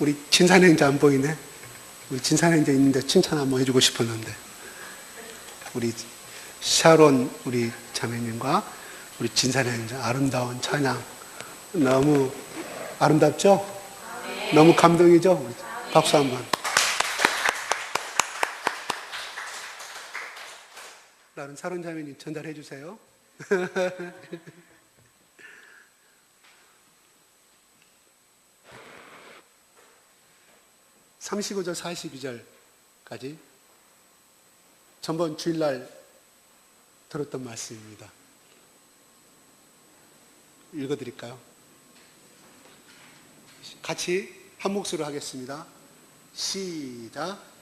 우리 진산행자 안 보이네? 우리 진산행자 있는데 칭찬 한번 해주고 싶었는데. 우리 샤론 우리 자매님과 우리 진산행자 아름다운 찬양. 너무 아름답죠? 너무 감동이죠? 우리 박수 한번. 나는 샤론 자매님 전달해 주세요. 35절 42절까지 전번 주일날 들었던 말씀입니다. 읽어드릴까요? 같이 한 목소리로 하겠습니다. 시작.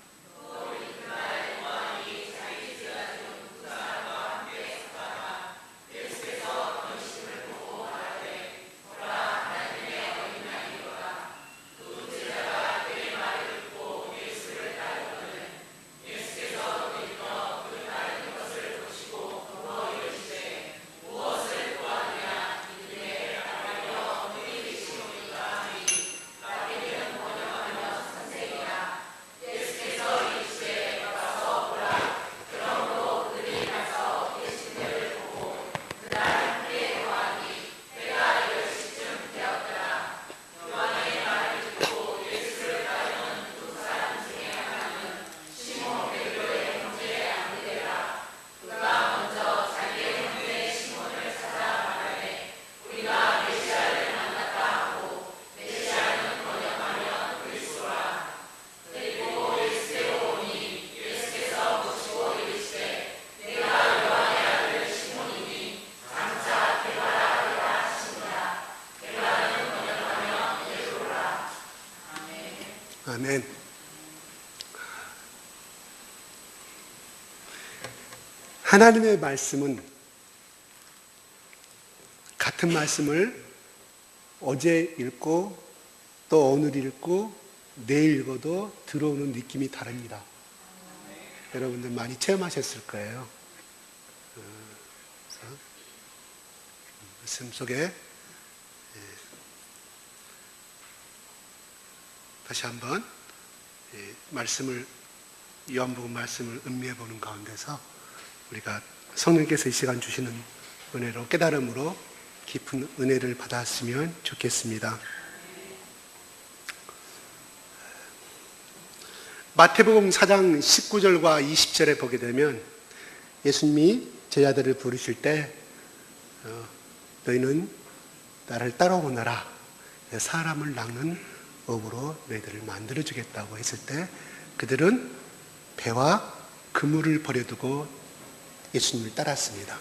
아멘. 하나님의 말씀은 같은 말씀을 어제 읽고 또 오늘 읽고 내일 읽어도 들어오는 느낌이 다릅니다. 여러분들 많이 체험하셨을 거예요. 그래서 말씀 속에 다시 한번 말씀을 요한복음 말씀을 음미해 보는 가운데서 우리가 성령께서 이 시간 주시는 은혜로 깨달음으로 깊은 은혜를 받았으면 좋겠습니다. 마태복음 4장 19절과 20절에 보게 되면 예수님이 제자들을 부르실 때 너희는 나를 따라오너라, 사람을 낚는 업으로 너희들을 만들어주겠다고 했을 때 그들은 배와 그물을 버려두고 예수님을 따랐습니다.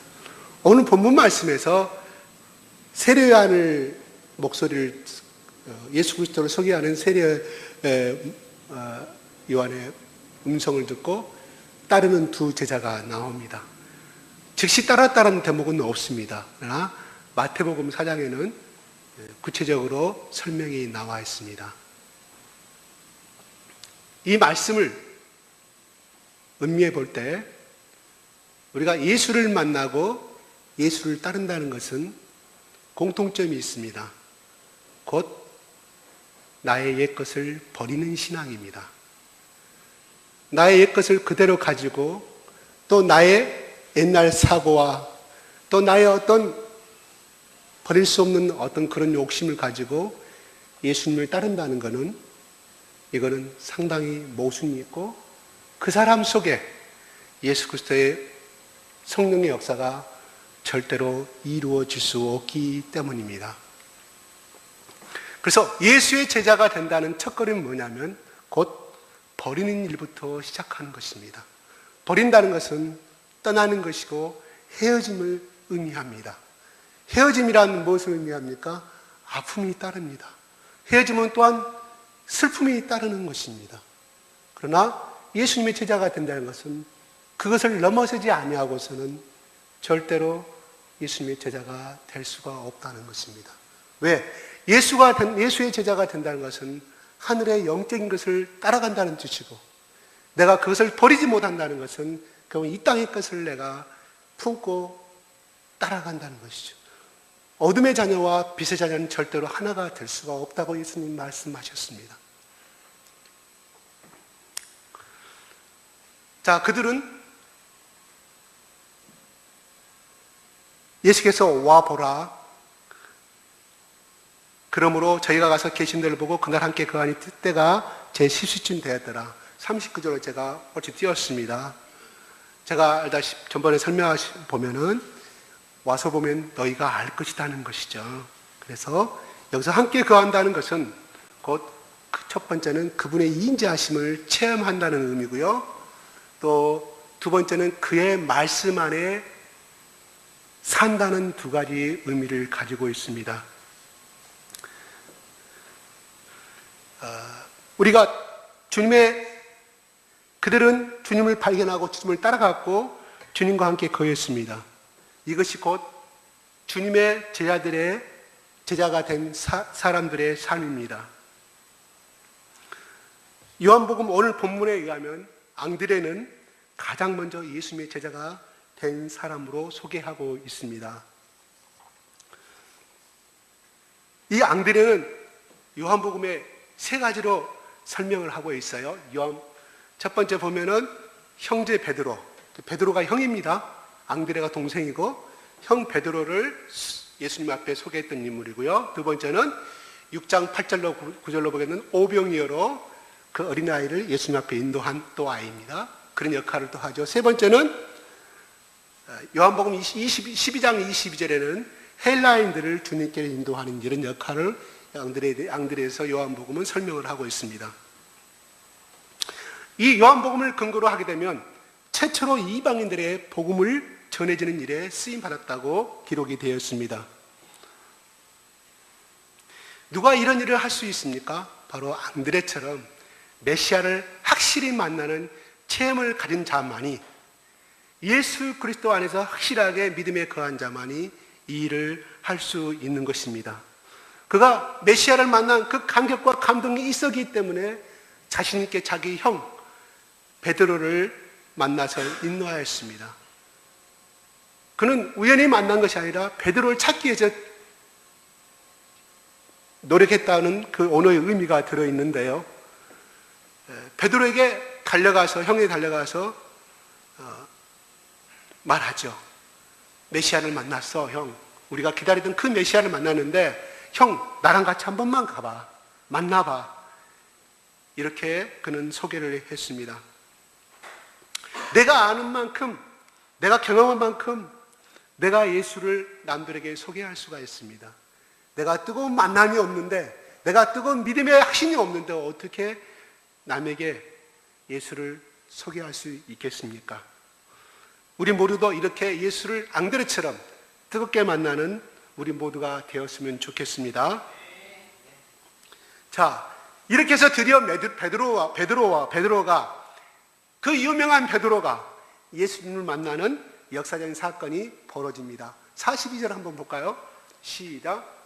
오늘 본문 말씀에서 세례 요한을 목소리를 예수 그리스도를 소개하는 세례 요한의 음성을 듣고 따르는 두 제자가 나옵니다. 즉시 따랐다는 대목은 없습니다. 그러나 마태복음 4장에는 구체적으로 설명이 나와 있습니다. 이 말씀을 음미해 볼 때 우리가 예수를 만나고 예수를 따른다는 것은 공통점이 있습니다. 곧 나의 옛것을 버리는 신앙입니다. 나의 옛것을 그대로 가지고 또 나의 옛날 사고와 또 나의 어떤 버릴 수 없는 어떤 그런 욕심을 가지고 예수님을 따른다는 것은 이거는 상당히 모순이 있고 그 사람 속에 예수 그리스도의 성령의 역사가 절대로 이루어질 수 없기 때문입니다. 그래서 예수의 제자가 된다는 첫걸음은 뭐냐면 곧 버리는 일부터 시작하는 것입니다. 버린다는 것은 떠나는 것이고 헤어짐을 의미합니다. 헤어짐이란 무엇을 의미합니까? 아픔이 따릅니다. 헤어짐은 또한 슬픔이 따르는 것입니다. 그러나 예수님의 제자가 된다는 것은 그것을 넘어서지 아니하고서는 절대로 예수님의 제자가 될 수가 없다는 것입니다. 왜? 예수의 제자가 된다는 것은 하늘의 영적인 것을 따라간다는 뜻이고 내가 그것을 버리지 못한다는 것은 결국 이 땅의 것을 내가 품고 따라간다는 것이죠. 어둠의 자녀와 빛의 자녀는 절대로 하나가 될 수가 없다고 예수님 말씀하셨습니다. 자, 그들은 예수께서 와 보라. 그러므로 저희가 가서 계신 데를 보고 그날 함께 거하니 때가 제 10시쯤 되었더라. 39절로 제가 얼추 띄웠습니다. 제가 알다시피 전번에 보면은 와서 보면 너희가 알 것이다는 것이죠. 그래서 여기서 함께 거한다는 것은 곧 첫 번째는 그분의 인자하심을 체험한다는 의미고요. 또 두 번째는 그의 말씀 안에 산다는 두 가지 의미를 가지고 있습니다. 우리가 그들은 주님을 발견하고 주님을 따라갔고 주님과 함께 거했습니다. 이것이 곧 주님의 제자가 된 사람들의 삶입니다. 요한복음 오늘 본문에 의하면 앙드레는 가장 먼저 예수님의 제자가 된 사람으로 소개하고 있습니다. 이 앙드레는 요한복음에 세 가지로 설명을 하고 있어요. 첫 번째 보면은 형제 베드로가 형입니다. 앙드레가 동생이고 형 베드로를 예수님 앞에 소개했던 인물이고요. 두 번째는 6장 8절로 9절로 보겠는 오병이어로 그 어린아이를 예수님 앞에 인도한 또 아이입니다. 그런 역할을 또 하죠. 세 번째는 요한복음 12장 22절에는 헬라인들을 주님께 인도하는 이런 역할을 앙드레에서 요한복음은 설명을 하고 있습니다. 이 요한복음을 근거로 하게 되면 최초로 이방인들의 복음을 전해지는 일에 쓰임받았다고 기록이 되었습니다. 누가 이런 일을 할 수 있습니까? 바로 앙드레처럼 메시아를 확실히 만나는 체험을 가진 자만이, 예수 그리스도 안에서 확실하게 믿음에 거한 자만이 이 일을 할 수 있는 것입니다. 그가 메시아를 만난 그 감격과 감동이 있었기 때문에 자신 있게 자기 형 베드로를 만나서 인도하였습니다. 그는 우연히 만난 것이 아니라 베드로를 찾기 위해서 노력했다는 그 언어의 의미가 들어있는데요. 베드로에게 형이 달려가서 말하죠. 메시아를 만났어, 형. 우리가 기다리던 그 메시아를 만났는데 형, 나랑 같이 한 번만 가봐. 만나봐. 이렇게 그는 소개를 했습니다. 내가 아는 만큼, 내가 경험한 만큼 내가 예수를 남들에게 소개할 수가 있습니다. 내가 뜨거운 만남이 없는데, 내가 뜨거운 믿음의 확신이 없는데 어떻게 남에게 예수를 소개할 수 있겠습니까? 우리 모두도 이렇게 예수를 앙드레처럼 뜨겁게 만나는 우리 모두가 되었으면 좋겠습니다. 자, 이렇게 해서 드디어 베드로가 그 유명한 베드로가 예수님을 만나는 역사적인 사건이 벌어집니다. 42절 한번 볼까요? 시작.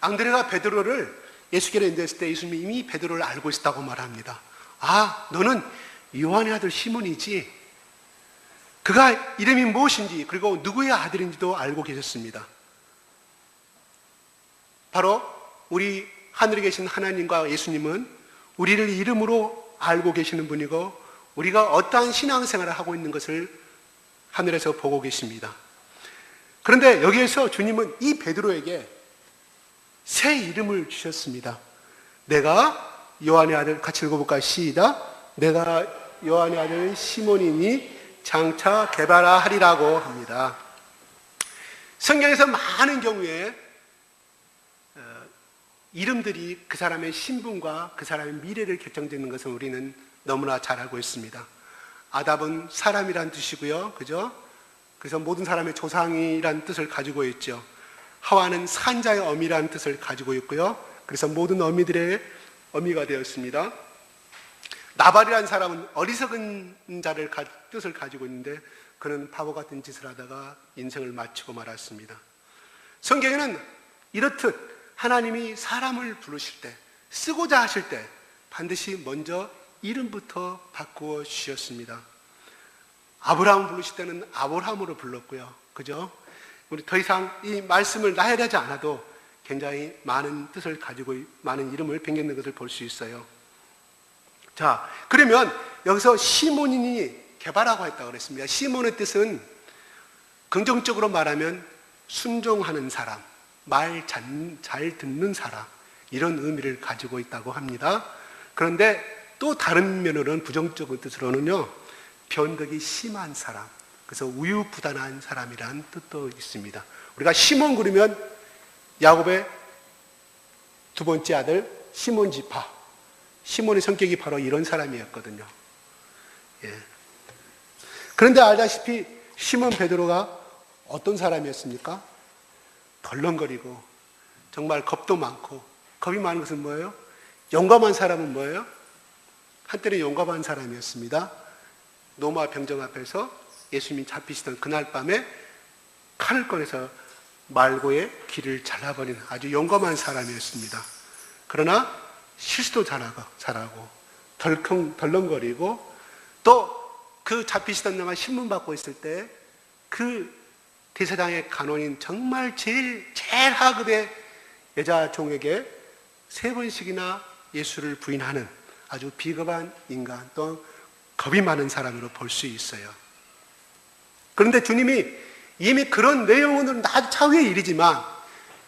앙드레가 베드로를 예수께로 인도했을 때 예수님이 이미 베드로를 알고 있었다고 말합니다. 아, 너는 요한의 아들 시몬이지. 그가 이름이 무엇인지 그리고 누구의 아들인지도 알고 계셨습니다. 바로 우리 하늘에 계신 하나님과 예수님은 우리를 이름으로 알고 계시는 분이고 우리가 어떠한 신앙생활을 하고 있는 것을 하늘에서 보고 계십니다. 그런데 여기에서 주님은 이 베드로에게 새 이름을 주셨습니다. 내가 요한의 아들, 같이 읽어볼까요? 시작. 내가 요한의 아들 시몬이니 장차 게바라 하리라고 합니다. 성경에서 많은 경우에 이름들이 그 사람의 신분과 그 사람의 미래를 결정짓는 것은 우리는 너무나 잘 알고 있습니다. 아답은 사람이란 뜻이고요. 그죠? 그래서 모든 사람의 조상이란 뜻을 가지고 있죠. 하와는 산자의 어미라는 뜻을 가지고 있고요. 그래서 모든 어미들의 어미가 되었습니다. 나발이라는 사람은 어리석은 자를 뜻을 가지고 있는데 그는 바보 같은 짓을 하다가 인생을 마치고 말았습니다. 성경에는 이렇듯 하나님이 사람을 부르실 때, 쓰고자 하실 때 반드시 먼저 이름부터 바꾸어 주셨습니다. 아브라함 부르실 때는 아브라함으로 불렀고요. 그죠? 우리 더 이상 이 말씀을 나열하지 않아도 굉장히 많은 뜻을 가지고 많은 이름을 변경된 것을 볼 수 있어요. 자, 그러면 여기서 시몬인이 개바라고 했다고 그랬습니다. 시몬의 뜻은 긍정적으로 말하면 순종하는 사람, 말 잘 듣는 사람, 이런 의미를 가지고 있다고 합니다. 그런데 또 다른 면으로는 부정적인 뜻으로는요, 변덕이 심한 사람, 그래서 우유부단한 사람이라는 뜻도 있습니다. 우리가 시몬 그러면 야곱의 두 번째 아들 시몬 지파, 시몬의 성격이 바로 이런 사람이었거든요. 예. 그런데 알다시피 시몬 베드로가 어떤 사람이었습니까? 덜렁거리고 정말 겁도 많고, 겁이 많은 것은 뭐예요? 용감한 사람은 뭐예요? 한때는 용감한 사람이었습니다. 노마 병정 앞에서 예수님이 잡히시던 그날 밤에 칼을 꺼내서 말고의 귀를 잘라버리는 아주 용감한 사람이었습니다. 그러나 실수도 잘하고 덜렁거리고, 또 그 잡히시던 날만 신문 받고 있을 때 그 대제사장의 간원인 정말 제일 하급의 여자 종에게 3번씩이나 예수를 부인하는 아주 비겁한 인간, 또 겁이 많은 사람으로 볼 수 있어요. 그런데 주님이 이미 그런 내용은 차후의 일이지만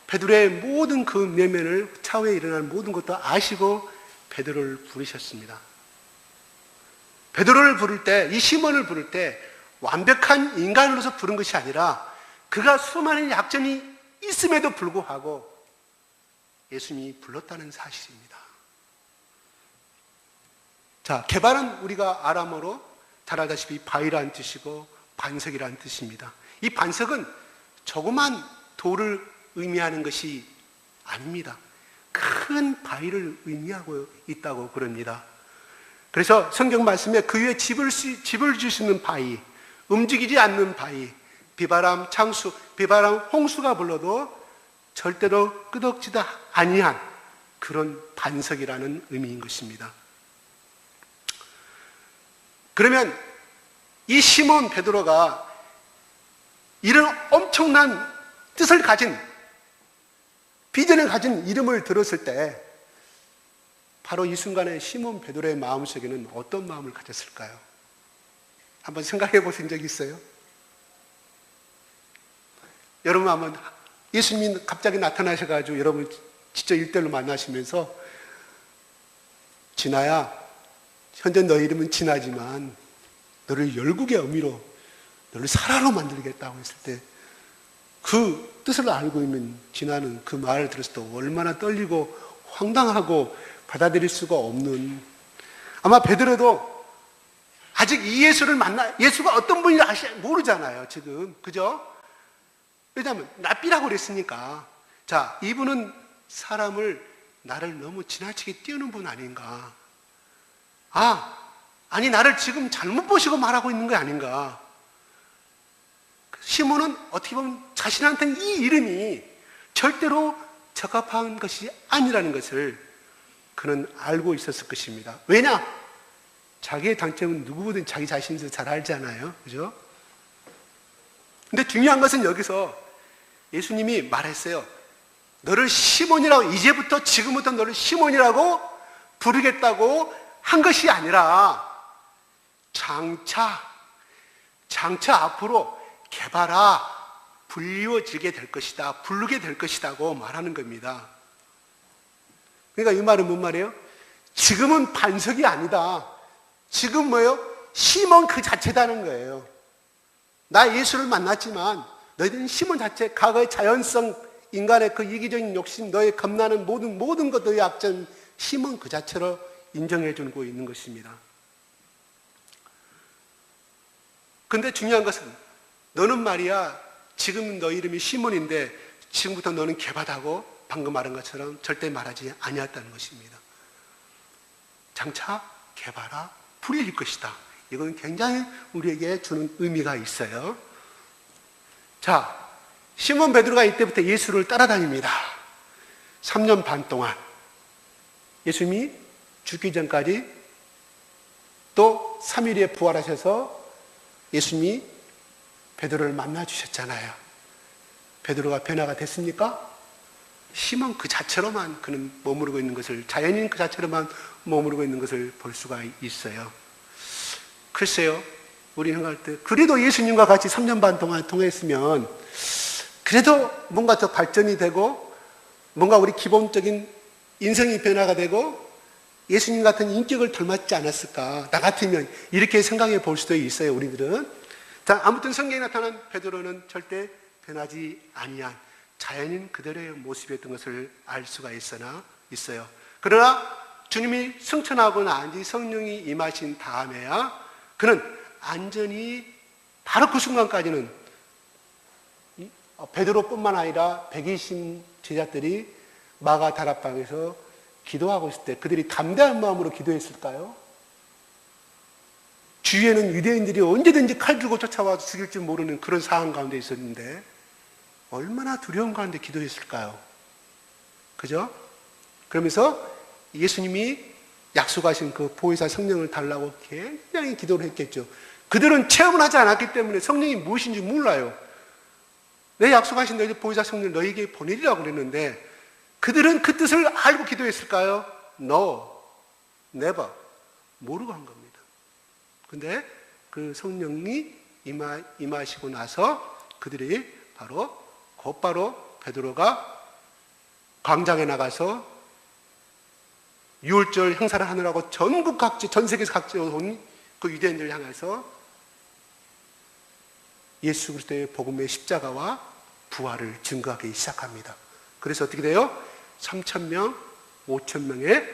베드로의 모든 그 내면을, 차후에 일어난 모든 것도 아시고 베드로를 부르셨습니다. 베드로를 부를 때, 이 시몬을 부를 때 완벽한 인간으로서 부른 것이 아니라 그가 수많은 약점이 있음에도 불구하고 예수님이 불렀다는 사실입니다. 자, 개발은 우리가 아람어로 잘 알다시피 바위라는 뜻이고 반석이라는 뜻입니다. 이 반석은 조그만 돌을 의미하는 것이 아닙니다. 큰 바위를 의미하고 있다고 그럽니다. 그래서 성경 말씀에 그 위에 집을 지시는 바위, 움직이지 않는 바위, 비바람 창수, 비바람 홍수가 불러도 절대로 끄덕지도 아니한 그런 반석이라는 의미인 것입니다. 그러면 이 시몬 베드로가 이런 엄청난 뜻을 가진, 비전을 가진 이름을 들었을 때 바로 이 순간에 시몬 베드로의 마음속에는 어떤 마음을 가졌을까요? 한번 생각해 보신 적 있어요? 여러분 한번 예수님이 갑자기 나타나셔가지고 여러분 직접 일대일로 만나시면서 진아야, 현재 너의 이름은 진아지만 너를 열국의 어미로, 너를 사라로 만들겠다고 했을 때 그 뜻을 알고 있는 진아는 그 말을 들었을 때 얼마나 떨리고 황당하고 받아들일 수가 없는, 아마 베드로도 아직 이 예수를 예수가 어떤 분인지 모르잖아요, 지금. 그죠? 왜냐하면 랍비라고 그랬으니까. 자, 이분은 사람을, 나를 너무 지나치게 띄우는 분 아닌가? 아니 나를 지금 잘못 보시고 말하고 있는 거 아닌가? 시몬은 어떻게 보면 자신한테는 이 이름이 절대로 적합한 것이 아니라는 것을 그는 알고 있었을 것입니다. 왜냐? 자기의 단점은 누구보든 자기 자신에서 잘 알잖아요. 그죠? 근데 중요한 것은 여기서 예수님이 말했어요. 너를 시몬이라고, 이제부터 지금부터 너를 시몬이라고 부르겠다고 한 것이 아니라 장차 앞으로 개발아 불리워지게 될 것이다, 부르게 될 것이다고 말하는 겁니다. 그러니까 이 말은 뭔 말이에요? 지금은 반석이 아니다. 지금 뭐예요? 시몬 그 자체다는 거예요. 나 예수를 만났지만 너희들은 시몬 자체, 과거의 자연성, 인간의 그 이기적인 욕심, 너의 겁나는 모든 것, 너의 악점, 시몬 그 자체로 인정해 주고 있는 것입니다. 근데 중요한 것은 너는 말이야, 지금 너 이름이 시몬인데 지금부터 너는 개바다고 방금 말한 것처럼 절대 말하지 아니었다는 것입니다. 장차 개바라 불릴 것이다. 이건 굉장히 우리에게 주는 의미가 있어요. 자, 시몬 베드로가 이때부터 예수를 따라다닙니다. 3년 반 동안 예수님이 죽기 전까지, 또 3일 후에 부활하셔서 예수님이 베드로를 만나 주셨잖아요. 베드로가 변화가 됐습니까? 시몬 그 자체로만 그는 머무르고 있는 것을, 자연인 그 자체로만 머무르고 있는 것을 볼 수가 있어요. 글쎄요, 우리 생각할 때 그래도 예수님과 같이 3년 반 동안 통했으면 그래도 뭔가 더 발전이 되고 뭔가 우리 기본적인 인성이 변화가 되고 예수님 같은 인격을 닮았지 않았을까, 나 같으면 이렇게 생각해 볼 수도 있어요. 우리들은. 자, 아무튼 성경에 나타난 베드로는 절대 변하지 아니한 자연인 그대로의 모습이었던 것을 알 수가 있어요. 그러나 주님이 승천하고 난 뒤 성령이 임하신 다음에야 그는 안전히 바로 그 순간까지는 베드로뿐만 아니라 120 제자들이 마가 다락방에서 기도하고 있을 때 그들이 담대한 마음으로 기도했을까요? 주위에는 유대인들이 언제든지 칼 들고 쫓아와서 죽일지 모르는 그런 상황 가운데 있었는데 얼마나 두려운 가운데 기도했을까요? 그죠? 그러면서 예수님이 약속하신 그 보혜사 성령을 달라고 굉장히 기도를 했겠죠. 그들은 체험을 하지 않았기 때문에 성령이 무엇인지 몰라요. 내 약속하신 너희 보혜사 성령을 너희에게 보내리라고 그랬는데 그들은 그 뜻을 알고 기도했을까요? No, never. 모르고 한 겁니다. 근데 그 성령이 임하시고 나서 그들이 곧바로 베드로가 광장에 나가서 유월절 행사를 하느라고 전국 각지, 전 세계 각지에 온 그 유대인들을 향해서 예수 그리스도의 복음의 십자가와 부활을 증거하기 시작합니다. 그래서 어떻게 돼요? 3,000명, 5,000명의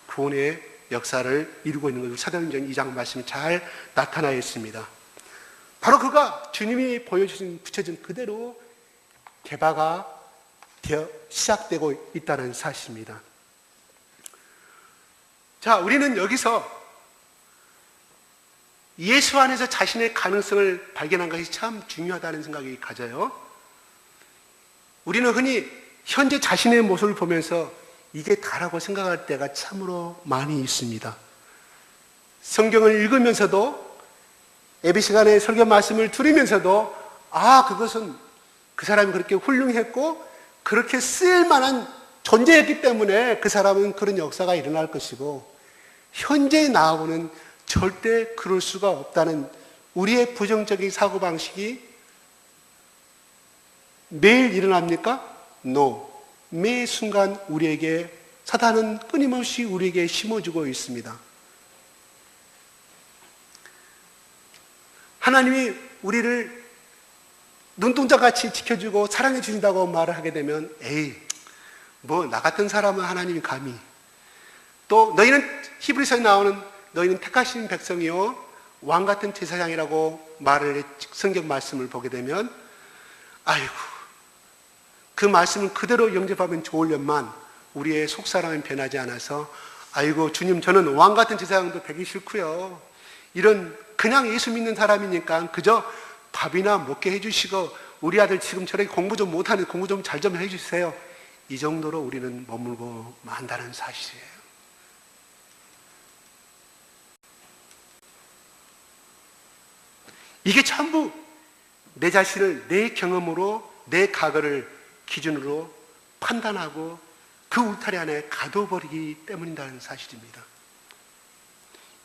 구원의 역사를 이루고 있는 것을 사도행전 2장 말씀이 잘 나타나 있습니다. 바로 그가 주님이 보여주신, 붙여준 그대로 개바가 시작되고 있다는 사실입니다. 자, 우리는 여기서 예수 안에서 자신의 가능성을 발견한 것이 참 중요하다는 생각이 가져요. 우리는 흔히 현재 자신의 모습을 보면서 이게 다라고 생각할 때가 참으로 많이 있습니다. 성경을 읽으면서도 예배 시간에 설교 말씀을 들으면서도 그것은 그 사람이 그렇게 훌륭했고 그렇게 쓰일 만한 존재였기 때문에 그 사람은 그런 역사가 일어날 것이고 현재 나하고는 절대 그럴 수가 없다는 우리의 부정적인 사고방식이 매일 일어납니까? No. 매 순간 우리에게 사단은 끊임없이 우리에게 심어주고 있습니다. 하나님이 우리를 눈동자같이 지켜주고 사랑해 주신다고 말을 하게 되면 나 같은 사람은 하나님이 감히, 또 너희는 히브리서에 나오는 너희는 택하신 백성이요 왕 같은 제사장이라고 말을 성경 말씀을 보게 되면 그 말씀을 그대로 영접하면 좋으련만 우리의 속사람은 변하지 않아서 주님 저는 왕 같은 제사장도 되기 싫고요, 이런 그냥 예수 믿는 사람이니까 그저 밥이나 먹게 해주시고 우리 아들 지금 저렇게 공부 좀 못하는데 공부 좀 잘 좀 해주세요, 이 정도로 우리는 머물고 만다는 사실이에요. 이게 전부 내 자신을 내 경험으로 내 과거를 기준으로 판단하고 그 울타리 안에 가둬버리기 때문이라는 사실입니다.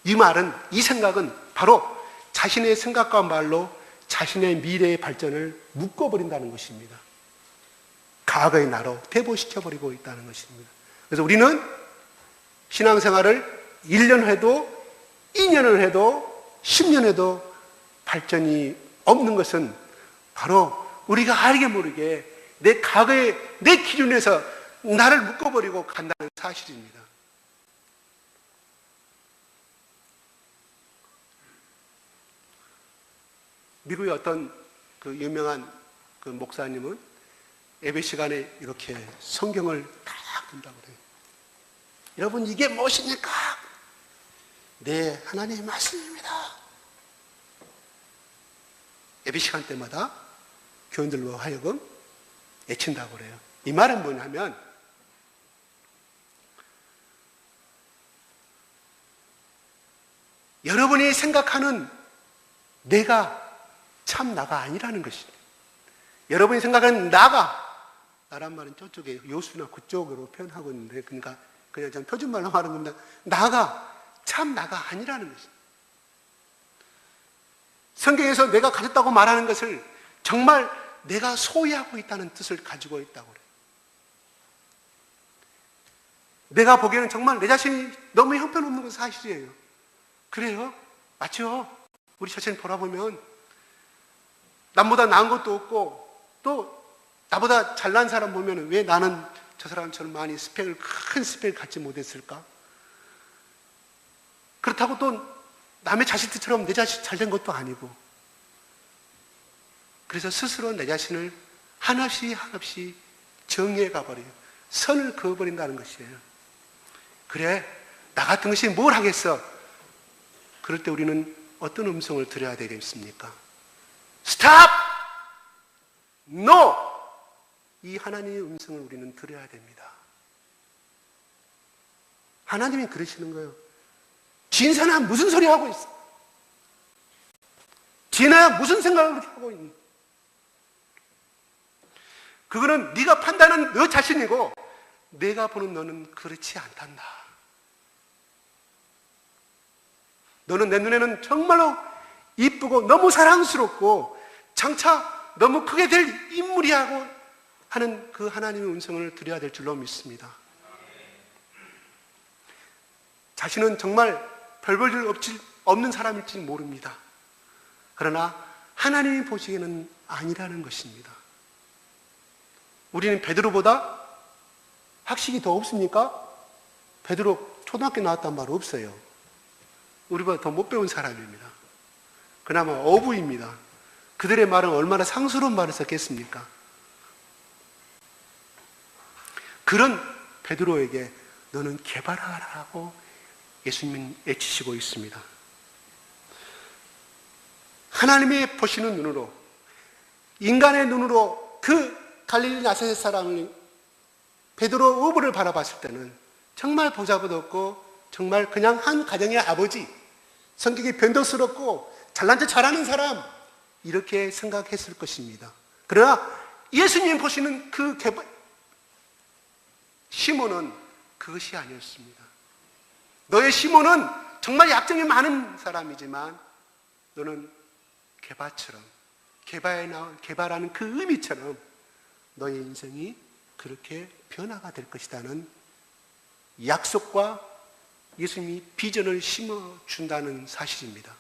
이 말은, 이 생각은 바로 자신의 생각과 말로 자신의 미래의 발전을 묶어버린다는 것입니다. 과거의 나로 대보시켜버리고 있다는 것입니다. 그래서 우리는 신앙생활을 1년 해도 2년을 해도 10년 해도 발전이 없는 것은 바로 우리가 알게 모르게 내 과거의 내 기준에서 나를 묶어버리고 간다는 사실입니다. 미국의 어떤 그 유명한 그 목사님은 예배 시간에 이렇게 성경을 딱 든다고 그래요. 여러분 이게 무엇입니까? 네, 하나님의 말씀입니다. 예배 시간 때마다 교인들로 하여금 외친다고 그래요. 이 말은 뭐냐면 여러분이 생각하는 내가 참 나가 아니라는 것입니다. 여러분이 생각하는 나란 말은 저쪽에 요수나 그쪽으로 표현하고 있는데, 그러니까 그냥 전 표준말로 말하는 겁니다. 나가 참 나가 아니라는 것입니다. 성경에서 내가 가졌다고 말하는 것을 정말 내가 소유하고 있다는 뜻을 가지고 있다고 그래요. 내가 보기에는 정말 내 자신이 너무 형편없는 건 사실이에요. 그래요? 맞죠? 우리 자신을 돌아보면 남보다 나은 것도 없고, 또 나보다 잘난 사람 보면 왜 나는 저 사람처럼 많이 큰 스펙을 갖지 못했을까? 그렇다고 또 남의 자식들처럼 내 자식 잘된 것도 아니고, 그래서 스스로 내 자신을 한없이 정의해 가버려요. 선을 그어버린다는 것이에요. 그래, 나 같은 것이 뭘 하겠어? 그럴 때 우리는 어떤 음성을 들어야 되겠습니까? 스탑! 노! 이 하나님의 음성을 우리는 들어야 됩니다. 하나님이 그러시는 거예요. 진사나 무슨 소리 하고 있어? 진아야 무슨 생각을 그렇게 하고 있니? 그거는 네가 판단하는 너 자신이고, 내가 보는 너는 그렇지 않단다. 너는 내 눈에는 정말로 이쁘고 너무 사랑스럽고 장차 너무 크게 될 인물이라고 하는 그 하나님의 음성을 들어야 될 줄로 믿습니다. 자신은 정말 별 볼 일 없는 사람일지 모릅니다. 그러나 하나님이 보시기에는 아니라는 것입니다. 우리는 베드로보다 학식이 더 없습니까? 베드로 초등학교 나왔단 말 없어요. 우리보다 더 못 배운 사람입니다. 그나마 어부입니다. 그들의 말은 얼마나 상스러운 말을 썼겠습니까? 그런 베드로에게 너는 개발하라고 예수님은 애치시고 있습니다. 하나님이 보시는 눈으로, 인간의 눈으로 그 갈릴리 나사렛 사람을, 베드로 어부를 바라봤을 때는 정말 보잘것 없고 정말 그냥 한 가정의 아버지, 성격이 변덕스럽고 잘난 척 잘하는 사람, 이렇게 생각했을 것입니다. 그러나 예수님 보시는 그 시몬은 그것이 아니었습니다. 너의 시몬은 정말 약점이 많은 사람이지만 너는 개바처럼, 개바라는 그 의미처럼 너의 인생이 그렇게 변화가 될 것이라는 약속과 예수님이 비전을 심어준다는 사실입니다.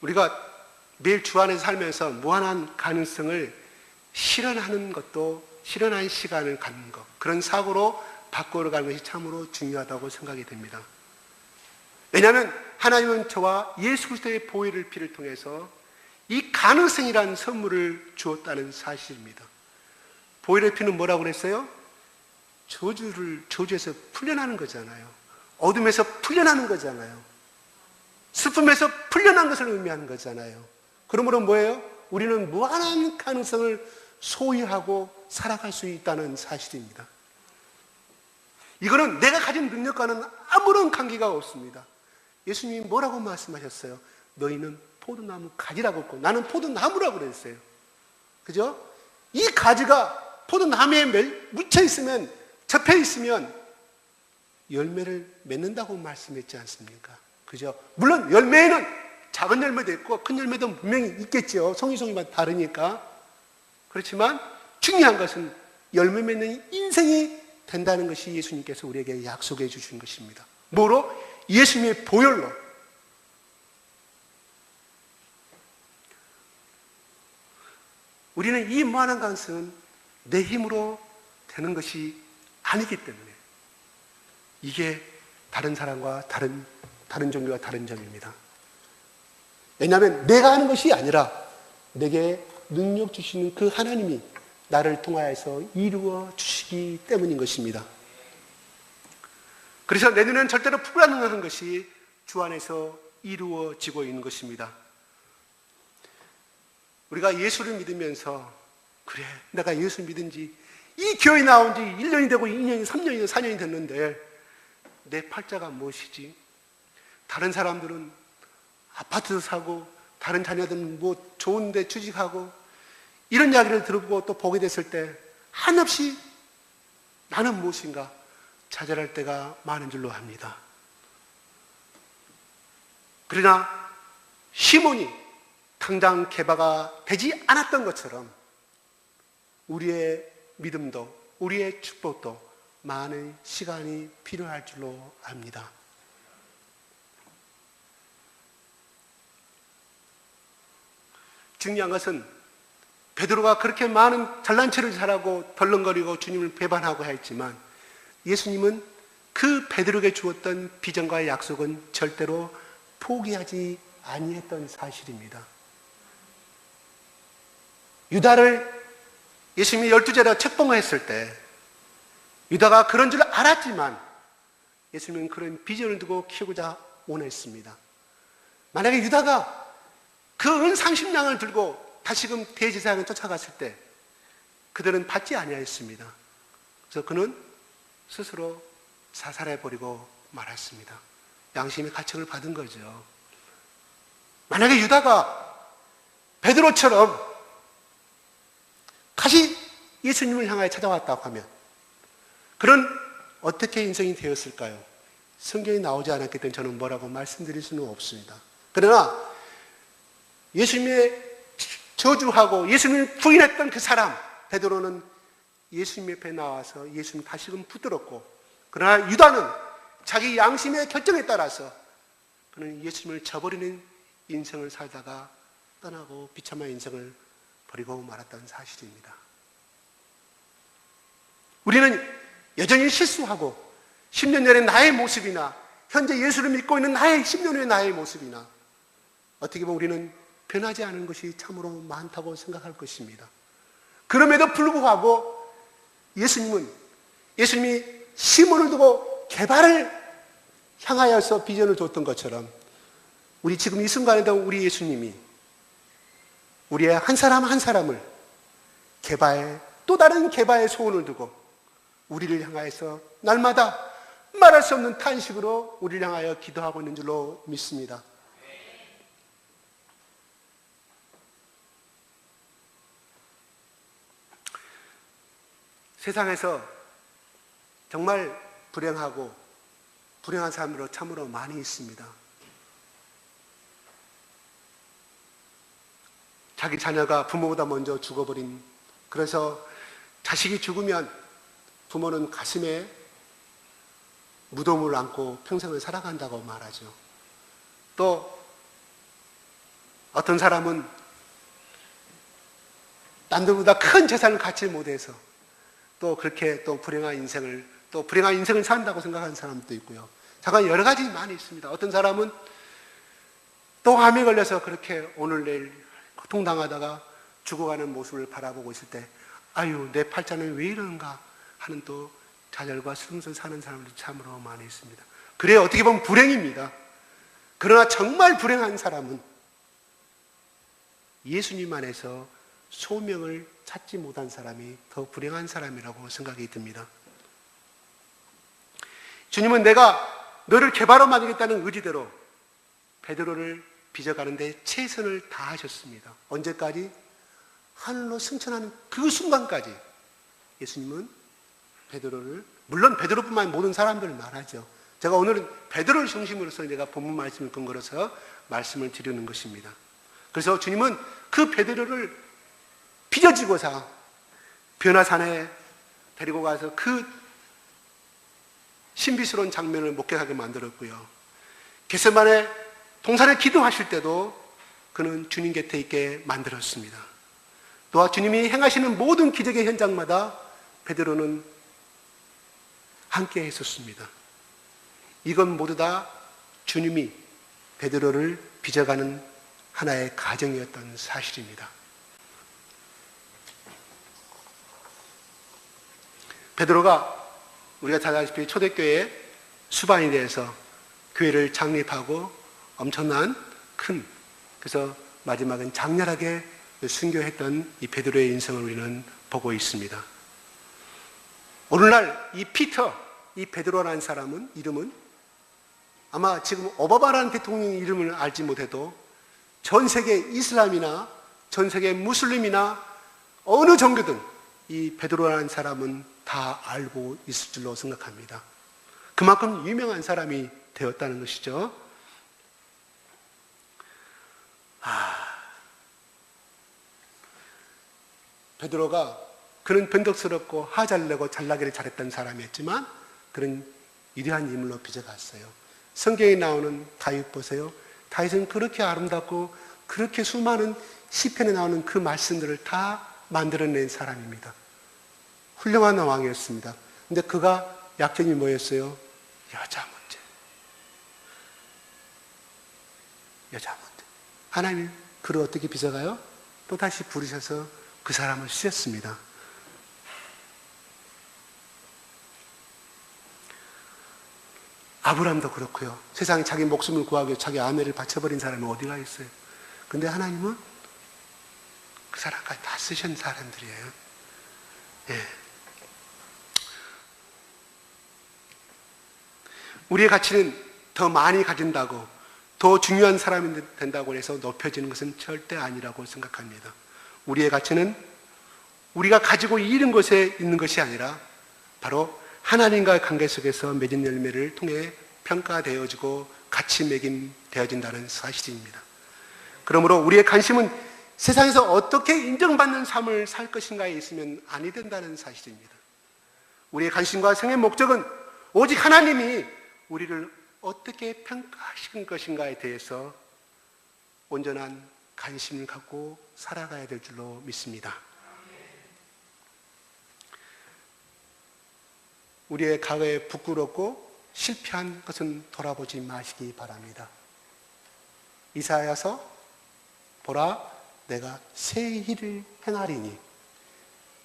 우리가 매일 주 안에서 살면서 무한한 가능성을 실현하는 것도, 실현한 시간을 갖는 것, 그런 사고로 바꿔가는 것이 참으로 중요하다고 생각이 됩니다. 왜냐하면 하나님은 저와 예수 그리스도의 보혈의 피를 통해서 이 가능성이라는 선물을 주었다는 사실입니다. 보혈의 피는 뭐라고 그랬어요? 저주에서 풀려나는 거잖아요. 어둠에서 풀려나는 거잖아요. 슬픔에서 풀려난 것을 의미하는 거잖아요. 그러므로 뭐예요? 우리는 무한한 가능성을 소유하고 살아갈 수 있다는 사실입니다. 이거는 내가 가진 능력과는 아무런 관계가 없습니다. 예수님이 뭐라고 말씀하셨어요? 너희는 포도나무 가지라고 했고 나는 포도나무라고 그랬어요. 그죠? 이 가지가 포도나무에 묻혀 있으면, 접혀 있으면 열매를 맺는다고 말씀했지 않습니까? 그죠? 물론 열매에는 작은 열매도 있고 큰 열매도 분명히 있겠죠. 송이송이만 다르니까. 그렇지만 중요한 것은 열매 맺는 인생이 된다는 것이 예수님께서 우리에게 약속해 주신 것입니다. 뭐로? 예수님의 보혈로. 우리는 이 무한한 가능성은 내 힘으로 되는 것이 아니기 때문에 이게 다른 사람과 다른 종교와 다른 점입니다. 왜냐하면 내가 하는 것이 아니라 내게 능력 주시는 그 하나님이 나를 통하여서 이루어 주시기 때문인 것입니다. 그래서 내 눈에는 절대로 불가능한 것이 주 안에서 이루어지고 있는 것입니다. 우리가 예수를 믿으면서, 그래, 내가 예수 믿은 지, 이 교회 나온 지 1년이 되고 2년이, 3년이, 4년이 됐는데 내 팔자가 무엇이지? 다른 사람들은 아파트도 사고 다른 자녀들은 뭐 좋은 데 취직하고 이런 이야기를 들어보고 또 보게 됐을 때 한없이 나는 무엇인가 좌절할 때가 많은 줄로 압니다. 그러나 시몬이 당장 개바가 되지 않았던 것처럼 우리의 믿음도 우리의 축복도 많은 시간이 필요할 줄로 압니다. 중요한 것은 베드로가 그렇게 많은 잘난 체를 잘하고 덜렁거리고 주님을 배반하고 했지만 예수님은 그 베드로에게 주었던 비전과 약속은 절대로 포기하지 아니했던 사실입니다. 유다를 예수님이 12제자 책봉했을 때 유다가 그런 줄 알았지만 예수님은 그런 비전을 두고 키우고자 원했습니다. 만약에 유다가 그 은 30냥을 들고 다시금 대제사장을 쫓아갔을 때 그들은 받지 아니하였습니다. 그래서 그는 스스로 자살해버리고 말았습니다. 양심의 가책을 받은 거죠. 만약에 유다가 베드로처럼 다시 예수님을 향하여 찾아왔다고 하면 그런 어떻게 인생이 되었을까요? 성경이 나오지 않았기 때문에 저는 뭐라고 말씀드릴 수는 없습니다. 그러나 예수님의 저주하고 예수님을 부인했던 그 사람 베드로는 예수님 옆에 나와서 예수님 다시금 붙들었고, 그러나 유다는 자기 양심의 결정에 따라서 그는 예수님을 저버리는 인생을 살다가 떠나고 비참한 인생을 버리고 말았다는 사실입니다. 우리는 여전히 실수하고 10년 전의 나의 모습이나 현재 예수를 믿고 있는 나의 10년 후의 나의 모습이나 어떻게 보면 우리는 변하지 않은 것이 참으로 많다고 생각할 것입니다. 그럼에도 불구하고 예수님이 시몬을 두고 개발을 향하여서 비전을 줬던 것처럼 우리 지금 이 순간에도 우리 예수님이 우리의 한 사람 한 사람을 또 다른 개발의 소원을 두고 우리를 향하여서 날마다 말할 수 없는 탄식으로 우리를 향하여 기도하고 있는 줄로 믿습니다. 세상에서 정말 불행한 사람으로 참으로 많이 있습니다. 자기 자녀가 부모보다 먼저 죽어버린, 그래서 자식이 죽으면 부모는 가슴에 무덤을 안고 평생을 살아간다고 말하죠. 또 어떤 사람은 남들보다 큰 재산을 갖지 못해서 또 그렇게 또 불행한 인생을 산다고 생각하는 사람도 있고요. 잠깐 여러 가지 많이 있습니다. 어떤 사람은 또 암에 걸려서 그렇게 오늘 내일 고통당하다가 죽어가는 모습을 바라보고 있을 때 아유 내 팔자는 왜 이러는가 하는 또 좌절과 슬픔을 사는 사람들이 참으로 많이 있습니다. 그래 어떻게 보면 불행입니다. 그러나 정말 불행한 사람은 예수님 안에서 소명을 찾지 못한 사람이 더 불행한 사람이라고 생각이 듭니다. 주님은 내가 너를 개바로 만들겠다는 의지대로 베드로를 빚어가는데 최선을 다하셨습니다. 언제까지? 하늘로 승천하는 그 순간까지 예수님은 베드로를, 물론 베드로뿐만 아니라 모든 사람들을 말하죠. 제가 오늘은 베드로를 중심으로서 제가 본문 말씀을 근거로서 말씀을 드리는 것입니다. 그래서 주님은 그 베드로를 빚어지고자 변화산에 데리고 가서 그 신비스러운 장면을 목격하게 만들었고요. 겟세마네 동산에 기도하실 때도 그는 주님 곁에 있게 만들었습니다. 또한 주님이 행하시는 모든 기적의 현장마다 베드로는 함께 했었습니다. 이건 모두 다 주님이 베드로를 빚어가는 하나의 가정이었던 사실입니다. 베드로가 우리가 잘 아시다시피 초대교회 수반이 돼서 교회를 창립하고 엄청난 그래서 마지막은 장렬하게 순교했던 이 베드로의 인생을 우리는 보고 있습니다. 오늘날 이 베드로라는 사람은 이름은 아마 지금 오바마라는 대통령 이름을 알지 못해도 전 세계 이슬람이나 전 세계 무슬림이나 어느 종교든 이 베드로라는 사람은 다 알고 있을 줄로 생각합니다. 그만큼 유명한 사람이 되었다는 것이죠. 베드로가 그는 변덕스럽고 화잘 내고 잘나기를 잘했던 사람이었지만 그런 위대한 인물로 빚어갔어요. 성경에 나오는 다윗 보세요. 다윗은 그렇게 아름답고 그렇게 수많은 시편에 나오는 그 말씀들을 다 만들어낸 사람입니다. 훌륭한 왕이었습니다. 근데 그가 약점이 뭐였어요? 여자 문제. 여자 문제. 하나님이 그를 어떻게 빚어가요? 또 다시 부르셔서 그 사람을 쓰셨습니다. 아브라함도 그렇고요. 세상에 자기 목숨을 구하기 위해 자기 아내를 바쳐버린 사람이 어디가 있어요? 근데 하나님은 그 사람까지 다 쓰신 사람들이에요. 예. 우리의 가치는 더 많이 가진다고, 더 중요한 사람이 된다고 해서 높여지는 것은 절대 아니라고 생각합니다. 우리의 가치는 우리가 가지고 잃은 것에 있는 것이 아니라 바로 하나님과의 관계 속에서 맺은 열매를 통해 평가되어지고 가치 매김 되어진다는 사실입니다. 그러므로 우리의 관심은 세상에서 어떻게 인정받는 삶을 살 것인가에 있으면 아니 된다는 사실입니다. 우리의 관심과 생의 목적은 오직 하나님이 우리를 어떻게 평가하신 것인가에 대해서 온전한 관심을 갖고 살아가야 될 줄로 믿습니다. 우리의 과거에 부끄럽고 실패한 것은 돌아보지 마시기 바랍니다. 이사야서 보라 내가 새 일을 행하리니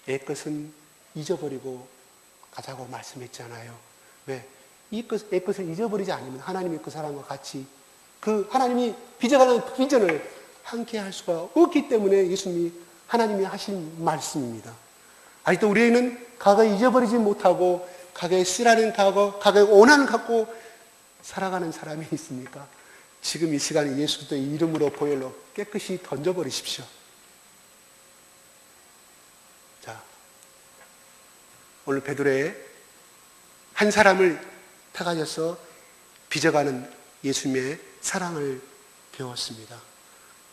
옛것은 잊어버리고 가자고 말씀했잖아요. 왜? 옛것을 잊어버리지 않으면 하나님이 그 사람과 같이 그 하나님이 빚어가는 비전을 함께 할 수가 없기 때문에 예수님이 하나님이 하신 말씀입니다. 아직도 우리는 과거에 잊어버리지 못하고 과거에 쓰라는 과거, 과거에 원한을 갖고 살아가는 사람이 있습니까? 지금 이 시간에 예수 그리스도의 이름으로 보혈로 깨끗이 던져버리십시오. 자, 오늘 베드로의 한 사람을 택하셔서 빚어가는 예수님의 사랑을 배웠습니다.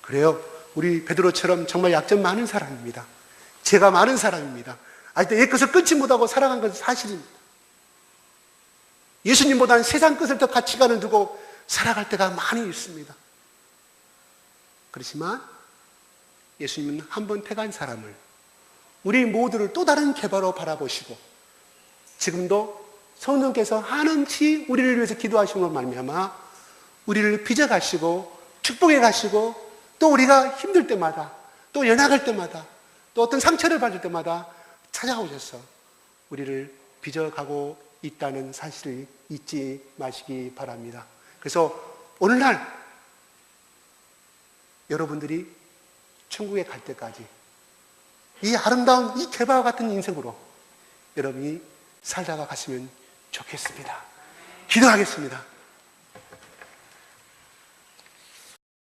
그래요. 우리 베드로처럼 정말 약점 많은 사람입니다. 죄가 많은 사람입니다. 아직도 옛것을 끊지 못하고 살아간 것은 사실입니다. 예수님보다는 세상 것을 더 가치관을 두고 살아갈 때가 많이 있습니다. 그렇지만 예수님은 한 번 택한 사람을 우리 모두를 또 다른 계바로 바라보시고 지금도 성령께서 한없이 우리를 위해서 기도하심으로 말미암아 우리를 빚어가시고 축복해 가시고 또 우리가 힘들 때마다 또 연약할 때마다 또 어떤 상처를 받을 때마다 찾아오셔서 우리를 빚어가고 있다는 사실을 잊지 마시기 바랍니다. 그래서 오늘날 여러분들이 천국에 갈 때까지 이 아름다운 이 개바와 같은 인생으로 여러분이 살다가 가시면 좋겠습니다. 기도하겠습니다.